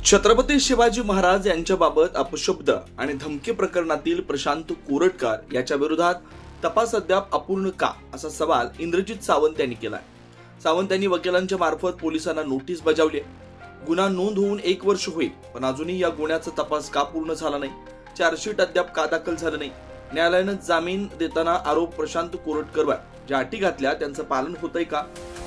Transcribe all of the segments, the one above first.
छत्रपती शिवाजी महाराज यांच्याबाबत अपशब्द आणि धमकी प्रकरणातील प्रशांत कोरटकर याच्या विरोधात तपास अद्याप अपूर्ण का असा सवाल इंद्रजित सावंत यांनी केलाय। सावंत यांनी वकिलांच्या मार्फत पोलिसांना नोटीस बजावली आहे। गुन्हा नोंद होऊन 1 वर्ष होईल, पण अजूनही या गुन्ह्याचा तपास का पूर्ण झाला नाही, चार्जशीट अद्याप का दाखल झालं नाही, न्यायालयानं जामीन देताना आरोप प्रशांत कोरटकरवर ज्या अटी घातल्या त्यांचं पालन होतंय का,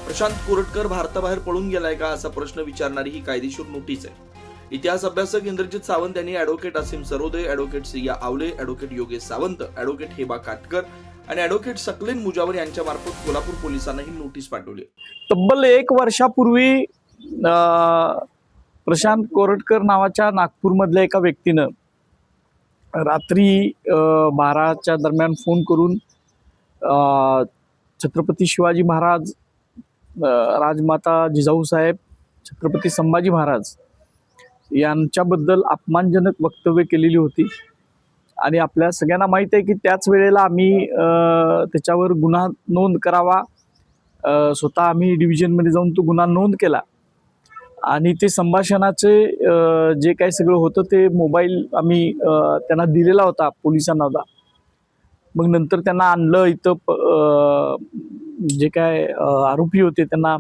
प्रशांत कोरटकर भारताबाहेर पळून गेलाय का असा प्रश्न विचारणारी ही कायदेशीर नोटीस आहे। इतिहास अभ्यासक इंद्रजित सावंत यांनी ॲडव्होकेट असीम सरोदे, ॲडव्होकेट सिया आवले, ॲडव्होकेट योगेश सावंत, ॲडव्होकेट हेबा काटकर आणि ॲडव्होकेट सकलेन मुजावर यांच्या मार्फत कोल्हापूर पोलिसांना ही नोटीस पाठवली। तब्बल 1 वर्षापूर्वी प्रशांत कोरटकर नावाच्या नागपूरमधल्या एका व्यक्तीनं रात्री 12च्या दरम्यान फोन करून छत्रपती शिवाजी महाराज, राजमाता जिजाऊ साहेब, छत्रपती संभाजी महाराज यांच्याबद्दल अपमानजनक वक्तव्य केलेली होती। आणि आपल्या सगळ्यांना माहित आहे की त्याच वेळेला आम्ही त्याच्यावर गुन्हा नोंद करावा, स्वतः आम्ही डिव्हिजनमध्ये जाऊन तो गुन्हा नोंद केला आणि ते संभाषणाचे जे काही सगळं होतं ते मोबाईल आम्ही त्यांना दिलेला होता, पोलिसांना होता। मग नंतर त्यांना आणलं इथं, जे काय आरोपी होते त्यांना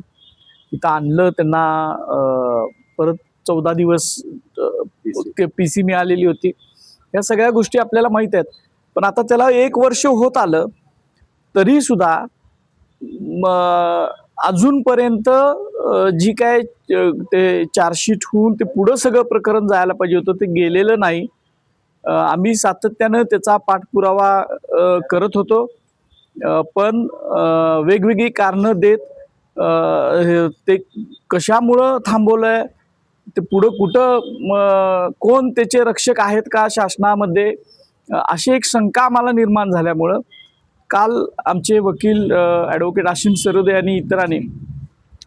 इथं आणलं, त्यांना परत 14 दिवस PC मिळालेली होती। या सगळ्या गोष्टी आपल्याला माहित आहेत, पण आता त्याला 1 वर्ष होत आलं तरी सुद्धा अजूनपर्यंत जी काय ते चार्जशीट होऊन ते पुढं सगळं प्रकरण जायला पाहिजे होतं ते गेलेलं नाही। आम्ही सातत्यानं त्याचा पाठपुरावा करत होतो, पण वेगवेगळी कारणं देत ते कशामुळं थांबवलंय, ते पुढं कुठं कोण त्याचे रक्षक आहेत का शासनामध्ये, अशी एक शंका आम्हाला निर्माण झाल्यामुळं काल आमचे वकील ॲडव्होकेट असीम सरोदे आणि इतरांनी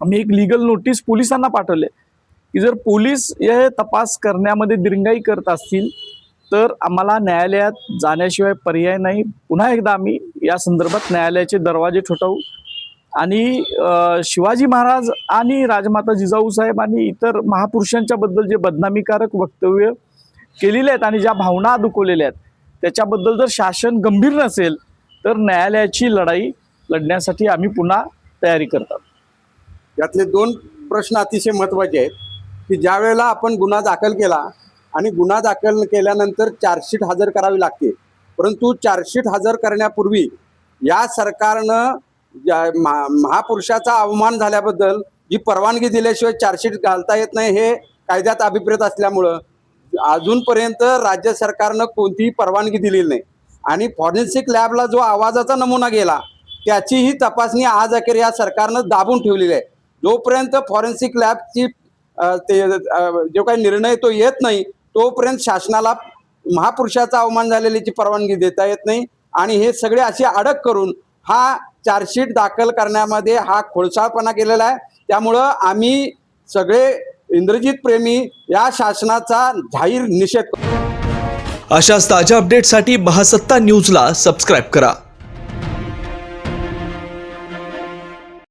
आम्ही एक लीगल नोटीस पोलिसांना पाठवले की जर पोलीस हे तपास करण्यामध्ये दिरंगाई करत असतील तर आम्हाला न्यायालयात जाण्याशिवाय पर्याय नाही। पुन्हा एकदा आम्ही या संदर्भात न्यायालयाचे दरवाजे ठोठावू आणि शिवाजी महाराज आणि राजमाता जिजाऊ साहेब आणि इतर महापुरुषांच्या बद्दल जे बदनामीकारक वक्तव्य केलेले आहेत आणि ज्या भावना दुखवलेल्या आहेत त्याच्याबद्दल जर शासन गंभीर नसेल तर न्यायालयाची लढाई लढण्यासाठी आम्ही पुन्हा तयारी करतात। यातले 2 प्रश्न अतिशय महत्त्वाचे आहेत की ज्या वेळेला आपण गुन्हा दाखल केला आणि गुन्हा दाखल केल्यानंतर चार्जशीट हजर करावी लागते, परंतु चार्जशीट हजर करण्यापूर्वी या सरकारनं महापुरुषाचा अवमान झाल्याबद्दल जी परवानगी दिल्याशिवाय चार्जशीट घालता येत नाही हे कायद्यात अभिप्रेत असल्यामुळं अजूनपर्यंत राज्य सरकारनं कोणतीही परवानगी दिलेली नाही। आणि फॉरेन्सिक लॅबला जो आवाजाचा नमुना गेला त्याचीही तपासणी आज अखेर या सरकारनं दाबून ठेवलेली आहे। जोपर्यंत फॉरेन्सिक लॅबची ते जो काही निर्णय तो येत नाही तोपर्यंत शासनाला महापुरुषाचा अवमान झालेल्याची परवानगी देता येत नाही। आणि हे सगळे असे अडक करून हा चार्जशीट दाखल करण्यामध्ये हा खोडसाळपणा केलेला आहे। त्यामुळं आम्ही सगळे इंद्रजित प्रेमी या शासनाचा जाहीर निषेध करतो। अशाच ताज्या अपडेटसाठी महासत्ता न्यूजला सबस्क्राईब करा।